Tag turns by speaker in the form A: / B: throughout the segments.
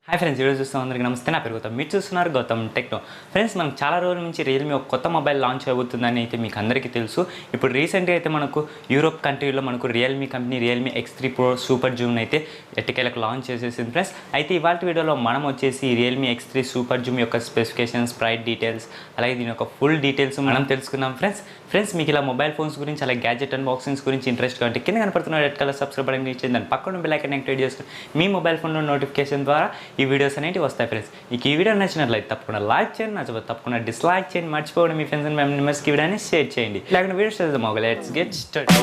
A: Hi friends, ఈరోజు చూస్తాం అందరికీ నమస్తే. నా పేరు గౌతమ్, మీరు చూస్తున్నారు గౌతమ్ టెక్నో. ఫ్రెండ్స్, మనం చాలా రోజుల నుంచి రియల్మీ ఒక కొత్త మొబైల్ లాంచ్ అవుతుందని అయితే మీకు అందరికీ తెలుసు. ఇప్పుడు రీసెంట్గా అయితే మనకు యూరోప్ కంట్రీలో మనకు Realme company Realme X3 Pro super Zoom అయితే ఎట్టకేలకు లాంచ్ చేసేసింది ఫ్రెండ్స్. అయితే ఇవాళ వీడియోలో మనం వచ్చేసి రియల్మీ X3 సూపర్ జూమ్ యొక్క స్పెసిఫికేషన్స్, ప్రైస్ డీటెయిల్స్, అలాగే దీని యొక్క ఫుల్ డీటెయిల్స్ మనం తెలుసుకుందాం ఫ్రెండ్స్. మీకు ఇలా మొబైల్ ఫోన్స్ గురించి అలాగే గ్యాడ్జెట్ అన్బాక్సింగ్స్ గురించి ఇంట్రెస్ట్ అంటే కింద కనపడుతున్న red colour subscribe button click చేయండి. దాని పక్కన బెల్ ఐకాన్ యాక్టివేట్ చేసుకుని మీ మొబైల్ ఫోన్లో నోటిఫికేషన్ ద్వారా ఈ వీడియోస్ అనేవి వస్తాయి ఫ్రెండ్స్. ఈ వీడియో నచ్చినట్లయితే తప్పకుండా లైక్ చేయండి, నచ్చకపోతే తప్పకుండా డిస్లైక్ చేయండి, మర్చిపోండి మీ ఫ్రెండ్స్ అండ్ ఫ్యామిలీ మెంబర్స్కి వీడియోని షేర్ చేయండి. ఇలాగ వీడియోస్ చేద్దాం. Let's get start.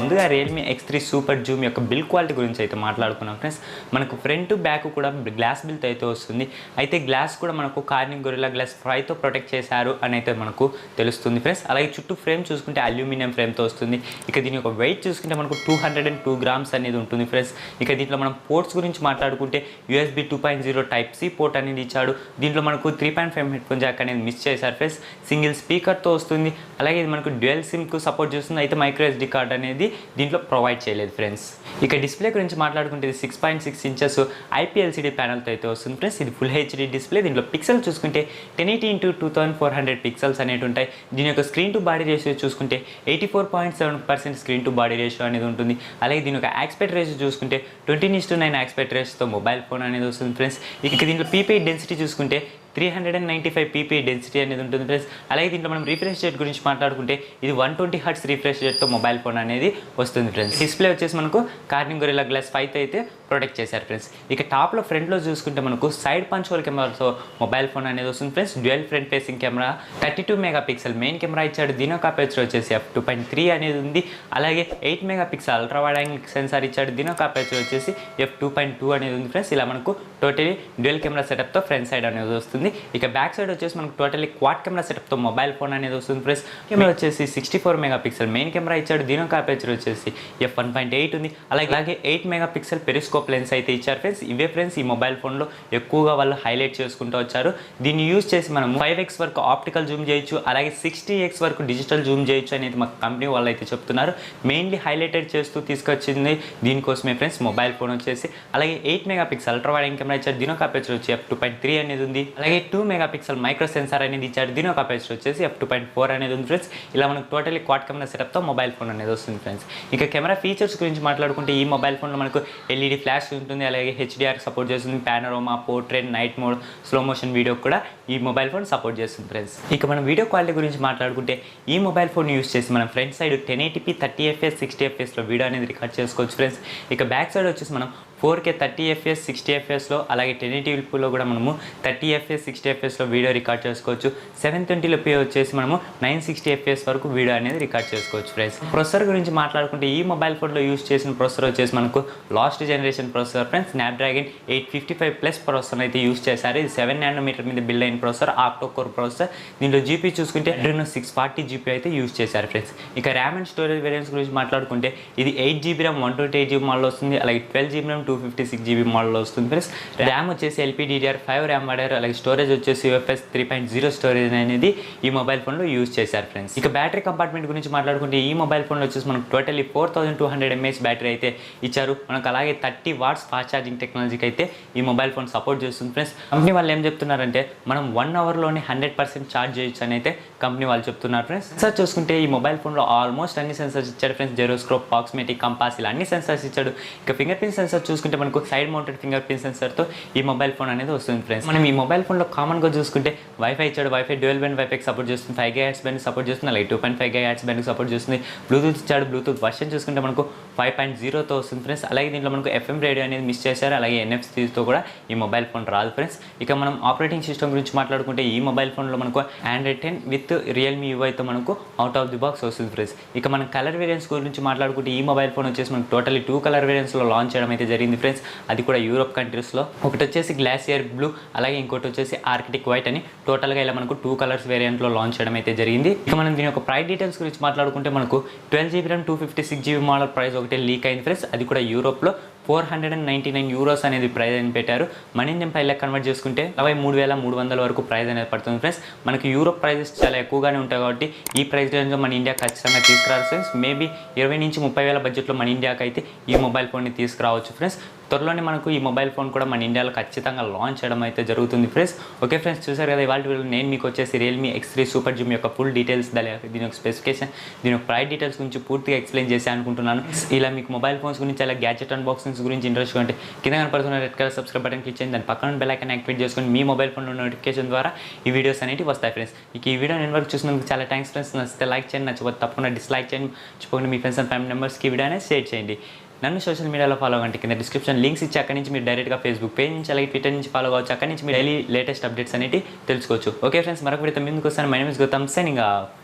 A: ముందుగా రియల్మీ X3 సూపర్ జూమ్ యొక్క బిల్ క్వాలిటీ గురించి అయితే మాట్లాడుకున్నాం ఫ్రెండ్స్. మనకు ఫ్రంట్ బ్యాక్ కూడా గ్లాస్ బిల్తో అయితే వస్తుంది. అయితే గ్లాస్ కూడా మనకు కార్నింగ్ గొరిల్లా గ్లాస్ 5తో ప్రొటెక్ట్ చేశారు అని అయితే మనకు తెలుస్తుంది ఫ్రెండ్స్. అలాగే చుట్టూ ఫ్రేమ్ చూసుకుంటే అల్యూమినియం ఫ్రేమ్తో వస్తుంది. ఇక దీని యొక్క వెయిట్ చూసుకుంటే మనకు 202 గ్రామ్స్ అనేది ఉంటుంది ఫ్రెండ్స్. ఇక దీంట్లో మనం పోర్ట్స్ గురించి మాట్లాడుకుంటే USB 2.0 టైప్ C పోర్ట్ అనేది ఇచ్చాడు. దీంట్లో మనకు 3.5 హెడ్ ఫోన్ జాక్ అనేది మిస్ చేశారు ఫ్రెండ్స్. సింగిల్ స్పీకర్తో వస్తుంది. అలాగే ఇది మనకు డ్యూయల్ సిమ్కు సపోర్ట్ చేస్తుంది. అయితే మైక్రో SD కార్డ్ అనేది దీంట్లో ప్రొవైడ్ చేయలేదు ఫ్రెండ్స్. ఇక డిస్ప్లే గురించి మాట్లాడుకుంటే ఇది 6.6 ఇంచెస్ IPLCD ప్యానల్తో అయితే వస్తుంది ఫ్రెండ్స్. ఇది ఫుల్ HD డిస్ప్లే. దీంట్లో పిక్సెల్ చూసుకుంటే 1080x2400 పిక్సెల్స్ అనేవి ఉంటాయి. దీని యొక్క స్క్రీన్ టు బాడీ రేషియో చూసుకుంటే 84.7% స్క్రీన్ టు బాడీ రేషియో అనేది ఉంటుంది. అలాగే దీని యొక్క ఆస్పెక్ట్ రేషియో చూసుకుంటే 20:9 ఆస్పెక్ట్ రేషియోతో మొబైల్ ఫోన్ అనేది వస్తుంది ఫ్రెండ్స్. ఇక దీంట్లో PPI డెన్సిటీ చూసుకుంటే 395 PPI డెన్సిటీ అనేది ఉంటుంది ఫ్రెండ్స్. అలాగే దీంట్లో మనం రిఫ్రెష్ రేట్ గురించి మాట్లాడుకుంటే ఇది 120 Hz రిఫ్రెష్ రేట్తో మొబైల్ ఫోన్ అనేది వస్తుంది ఫ్రెండ్స్. డిస్ప్లే వచ్చేసి మనకు కార్నింగ్ గొరిల్లా గ్లాస్ 5తో అయితే ప్రొటెక్ట్ చేశారు ఫ్రెండ్స్. ఇక టాప్లో ఫ్రంట్లో చూసుకుంటే మనకు సైడ్ పంచ్ హోల్ కెమెరాతో మొబైల్ ఫోన్ అనేది వస్తుంది friends. Dual front facing camera 32 megapixel main camera ఇచ్చాడు. దీని యొక్క అపేచర్ వచ్చేసి f2.3 అనేది ఉంది. అలాగే 8 megapixel ultra wide angle censor ఇచ్చాడు. దీని యొక్క అపేచర్ వచ్చేసి f2.2 అనేది ఉంది ఫ్రెండ్స్. ఇలా మనకు టోటలీ డ్యూయల్ కెమెరా సెటప్తో ఫ్రంట్ సైడ్ అనేది వస్తుంది. ఇక బ్యాక్ సైడ్ వచ్చేసి మనకు టోటలీ క్వాడ్ కెమెరా సెటప్తో మొబైల్ ఫోన్ అనేది వస్తుంది ఫ్రెండ్స్. కెమెరా వచ్చేసి 64 మెగాపిక్సెల్ మెయిన్ కెమెరా ఇచ్చాడు. దీని యొక్క అపేచర్ వచ్చేసి f1.8 ఉంది. అలాగే 8 మెగాపిక్సెల్ పెరిస్కోప్ లెన్స్ అయితే ఇచ్చారు ఫ్రెండ్స్. ఇవే ఫ్రెండ్స్ ఈ మొబైల్ ఫోన్లో ఎక్కువగా వాళ్ళు హైలైట్ చేసుకుంటూ వచ్చారు. దీన్ని యూజ్ చేసి మనం 5x వరకు ఆప్టికల్ జూమ్ చేయొచ్చు, అలాగే 60x వరకు డిజిటల్ జూమ్ చేయొచ్చు అనేది మా కంపెనీ వాళ్ళు అయితే చెప్తున్నారు. మెయిన్లీ హైలైటెడ్ చేస్తూ తీసుకొచ్చింది దీనికోసమే ఫ్రెండ్స్ మొబైల్ ఫోన్ వచ్చేసి. అలాగే 8 megapixel ultra wide angle camera ఇచ్చారు. దీని యొక్క అపేచర్ వచ్చి f2.3 అనేది ఉంది. అలాగే 2 మెగాపిక్సెల్ మైక్రో సెన్సార్ అనేది ఇచ్చారు. దీని యొక్క అపేచర్ వచ్చేసి f2.4 అనేది ఉంది ఫ్రెండ్స్. ఇలా మనకు టోటలీ క్వాడ్ కెమెరా సెటప్తో మొబైల్ ఫోన్ అనేది వస్తుంది ఫ్రెండ్స్. ఇక కెమెరా ఫీచర్స్ గురించి మాట్లాడుకుంటే ఈ మొబైల్ ఫోన్లో మనకు LED ఫ్లాష్ ఉంటుంది. అలాగే HDR సపోర్ట్ చేస్తుంది. Panorama, portrait, night mode, slow motion video కూడా ఈ మొబైల్ ఫోన్ సపోర్ట్ చేస్తుంది ఫ్రెండ్స్. ఇక మనం వీడియో క్వాలిటీ గురించి మాట్లాడుకుంటే ఈ మొబైల్ ఫోన్ యూస్ చేసి మనం ఫ్రంట్ సైడ్ 1080p 30fps 60fpsలో వీడియో అనేది రికార్డ్ చేసుకోవచ్చు ఫ్రెండ్స్. ఇక బ్యాక్ సైడ్ వచ్చేసి మనం 4K 30fps 60fpsలో అలాగే 1080pలో కూడా మనము 30fps 60fpsలో వీడియో రికార్డ్ చేసుకోవచ్చు. 720p వచ్చేసి మనము 960fps వరకు వీడియో అనేది రికార్డ్ చేసుకోవచ్చు ఫ్రెండ్స్. ప్రొసెసర్ గురించి మాట్లాడుకుంటే ఈ మొబైల్ ఫోన్లో యూస్ చేసిన ప్రొసెసర్ వచ్చేసి మనకు last generation processor friends. Snapdragon 855+ processor అయితే యూస్ చేశారు. ఇది 7 nm మీద బిల్డ్ అయిన ప్రొసెసర్, ఆక్టో కోర్ ప్రొసెసర్. దీంట్లో జీపీ చూసుకుంటే Adreno 640 GB అయితే యూస్ చేశారు ఫ్రెండ్స్. ఇక ర్యామ్ అండ్ స్టోరేజ్ వేరియంట్స్ గురించి మాట్లాడుకుంటే ఇది 8GB ర్యామ్ 128GB మోడల్ వస్తుంది. అలాగే 12GB ర్యామ్ 256GB మోడల్లో వస్తుంది ఫ్రెండ్స్. ర్యామ్ వచ్చేసి LPDDR5 ర్యామ్ వాడారు. అలాగే స్టోరేజ్ వచ్చేసి UFS 3.0 స్టోరేజ్ అనేది ఈ మొబైల్ ఫోన్లో యూజ్ చేశారు ఫ్రెండ్స్. ఇక బ్యాటరీ కంపార్ట్మెంట్ గురించి మాట్లాడుకుంటే ఈ మొబైల్ ఫోన్లో వచ్చేసి మనకు టోటలీ 4200 mAh బ్యాటరీ అయితే ఇచ్చారు. మనకు అలాగే 30 watts ఫాస్ట్ ఛార్జింగ్ టెక్నాలజీకి అయితే ఈ మొబైల్ ఫోన్ సపోర్ట్ చేస్తుంది ఫ్రెండ్స్. కంపెనీ వాళ్ళు ఏం చెప్తున్నారంటే మనం 1 అవర్లోనే 100% ఛార్జ్ చేయొచ్చు అని అయితే కంపెనీ వాళ్ళు చెప్తున్నారు ఫ్రెండ్స్. సెన్సార్ చూసుకుంటే ఈ మొబైల్ ఫోన్లో ఆల్మోస్ట్ అన్ని సెన్సార్స్ ఇచ్చాడు ఫ్రెండ్స్. జెరోస్కోప్, ప్రాక్సిమిటీ, కంపాస్ ఇలా అన్ని సెన్సార్స్ ఇచ్చాడు. ఇక ఫింగర్ ప్రింట్ సెన్సార్ చూసుకుంటే మనకు సైడ్ మౌంటెడ్ ఫింగర్ ప్రింట్ సెన్సార్తో ఈ మొబైల్ ఫోన్ అనేది వస్తుంది ఫ్రెండ్స్. మనం ఈ మొబైల్ ఫోన్లో కామన్గా చూసుకుంటే వైఫై ఇచ్చాడు. వైఫై డ్యూయల్ బ్యాండ్ వైఫైకి సపోర్ట్ చేస్తుంది. 5 GHz బ్యాండ్ సపోర్ట్ చేస్తుంది. అలాగే 2.5 GHz బ్యాండ్కి సపోర్ట్ చేస్తుంది. బ్లూటూత్ ఇచ్చాడు. బ్లూటూత్ వర్షన్ చూసుకుంటే మనకు 5.0తో వస్తుంది ఫ్రెండ్స్. అలాగే దీంట్లో మనకు FM రేడియో అనేది మిస్ చేశారు. అలాగే NFC-తో కూడా ఈ మొబైల్ ఫోన్ రాదు ఫ్రెండ్స్. ఇక మనం ఆపరేటింగ్ సిస్టమ్ గురించి మాట్లాడుకుంటే ఈ మొబైల్ ఫోన్లో మనకు Android 10 విత్ రియల్మీ యూఐతో మనకు అవుట్ ఆఫ్ ది బాక్స్ వస్తుంది ఫ్రెండ్స్. ఇక మనం కలర్ వేరియంట్స్ గురించి మాట్లాడుకుంటే ఈ మొబైల్ ఫోన్ వచ్చేసి మనకు టోటలీ 2 కలర్ వేరియంట్స్లో లాంచ్ చేయడం అయితే జరిగింది ఫ్రెండ్స్. అది కూడా యూరోప్ కంట్రీస్లో. ఒకటి వచ్చేసి గ్లాసియర్ బ్లూ, అలాగే ఇంకోటి వచ్చేసి ఆర్కిటిక్ వైట్ అని టోటల్గా ఇలా మనకు 2 కలర్స్ వేరియంట్లో లాంచ్ చేయడం అయితే జరిగింది. ఇక మనం దీని యొక్క ప్రైస్ డీటెయిల్స్ గురించి మాట్లాడుకుంటే మనకు 12GB RAM 256GB model price ఒకటి లీక్ అయింది ఫ్రెండ్స్. అది కూడా యూరోప్లో €499 అనేది ప్రైస్ అని పెట్టారు. మన ఇండియన్ ప్రైస్లో కన్వర్ట్ చేసుకుంటే 23,300 వరకు ప్రైస్ అనేది పడుతుంది ఫ్రెండ్స్. మనకి యూరోప్ ప్రైజెస్ చాలా ఎక్కువగానే ఉంటాయి కాబట్టి ఈ ప్రైస్ రేంజ్లో మన ఇండియా ఖచ్చితంగా తీసుకురావాలి ఫ్రెండ్స్. మేబీ 20 నుంచి 30,000 బడ్జెట్లో మన ఇండియాకి అయితే ఈ మొబైల్ ఫోన్ని తీసుకురావచ్చు ఫ్రెండ్స్. త్వరలోనే మనకు ఈ మొబైల్ ఫోన్ కూడా మన ఇండియాలో ఖచ్చితంగా లాంచ్ చేయడం అయితే జరుగుతుంది ఫ్రెండ్స్. ఓకే ఫ్రెండ్స్, చూసారు కదా ఇవాళ వీడియోలో నేను మీకు వచ్చేసి Realme X3 సూపర్ జూమ్ యొక్క ఫుల్ డీటెయిల్స్, దీని యొక్క స్పెసిఫికేషన్, దీని యొక్క ప్రైస్ డీటెయిల్స్ గురించి పూర్తిగా ఎక్స్ప్లెయిన్ చేసి అనుకుంటున్నాను. ఇలా మీకు మొబైల్ ఫోన్స్ గురించి అలా గ్యాడ్జెట్ అన్బాక్సింగ్స్ గురించి ఇంట్రెస్ట్ ఉంటే కింద కనపడుతున్న red colour subscribe button click చేయండి. దాని పక్కన బెల్ ఐకాన్ యాక్టివేట్ చేసుకొని మీ మొబైల్ ఫోన్లో నోటిఫికేషన్ ద్వారా ఈ వీడియోస్ అనేవి వస్తాయి ఫ్రెండ్స్. మీకు ఈ వీడియో నేను వరకు చూసినందుకు చాలా థ్యాంక్స్ ఫ్రెండ్స్. నచ్చితే లైక్ చేయండి, నచ్చకపోతే తప్పకుండా డిస్లైక్ చేయండి. మర్చిపోకుండా మీ ఫ్రెండ్స్ అండ్ ఫ్యామిలీ మెంబర్స్కి ఈ వీడియో అనేది షేర్ చేయండి. నన్ను సోషల్ మీడియాలో ఫాలో అవ్వండి, కింద డిస్క్రిప్షన్ లింక్స్ ఇచ్చి అక్కడి నుంచి మీరు డైరెక్ట్గా ఫేస్బుక్ పేజ్ నుంచి అలాగే ట్విట్టర్ నుంచి ఫాలో అవ్వచ్చు. అక్కడి నుంచి మీరు డైలీ లేటెస్ట్ అప్డేట్స్ అనేవి తెలుసుకోవచ్చు. ఓకే ఫ్రెండ్స్, మరొక వీడియోతో ముందుకు వస్తాను. My name is Gautam, signing of.